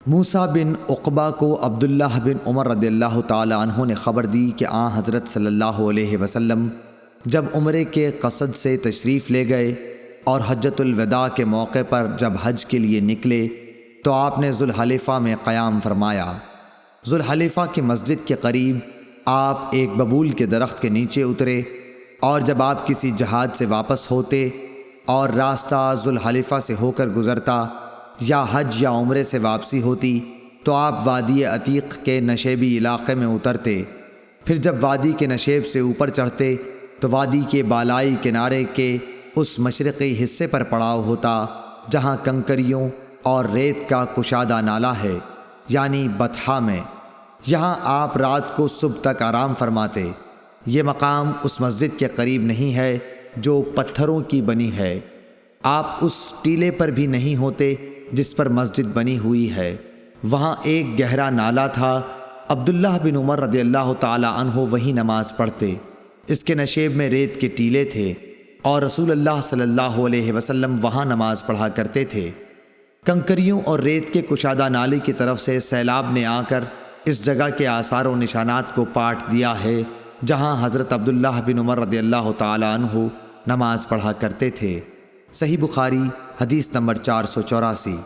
موسیٰ بن عقبہ کو عبداللہ بن عمر رضی اللہ تعالی عنہ نے خبر دی کہ حضرت صلی اللہ علیہ وسلم جب عمرے کے قصد سے تشریف لے گئے اور حجۃ الوداع کے موقع پر جب حج کے لیے نکلے تو آپ نے ذوالحلیفہ میں قیام فرمایا۔ ذوالحلیفہ کی مسجد کے قریب آپ ایک ببول کے درخت کے نیچے اترے، اور جب آپ کسی جہاد سے واپس ہوتے اور راستہ ذوالحلیفہ سے ہو کر گزرتا یا حج یا عمرے سے واپسی ہوتی تو آپ وادی عتیق کے نشیبی علاقے میں اترتے۔ پھر جب وادی کے نشیب سے اوپر چڑھتے تو وادی کے بالائی کنارے کے اس مشرقی حصے پر پڑاؤ ہوتا جہاں کنکریوں اور ریت کا کشادہ نالہ ہے، یعنی بطحا میں۔ یہاں آپ رات کو صبح تک آرام فرماتے۔ یہ مقام اس مسجد کے قریب نہیں ہے جو پتھروں کی بنی ہے۔ آپ اس ٹیلے پر بھی نہیں ہوتے جس پر مسجد بنی ہوئی ہے۔ وہاں ایک گہرا نالہ تھا۔ عبداللہ بن عمر رضی اللہ تعالی عنہ وہی نماز پڑھتے۔ اس کے نشیب میں ریت کے ٹیلے تھے اور رسول اللہ صلی اللہ علیہ وسلم وہاں نماز پڑھا کرتے تھے۔ کنکریوں اور ریت کے کشادہ نالے کی طرف سے سیلاب نے آ کر اس جگہ کے آثار و نشانات کو پاٹ دیا ہے جہاں حضرت عبداللہ بن عمر رضی اللہ تعالی عنہ نماز پڑھا کرتے تھے۔ صحیح بخاری حدیث نمبر 484۔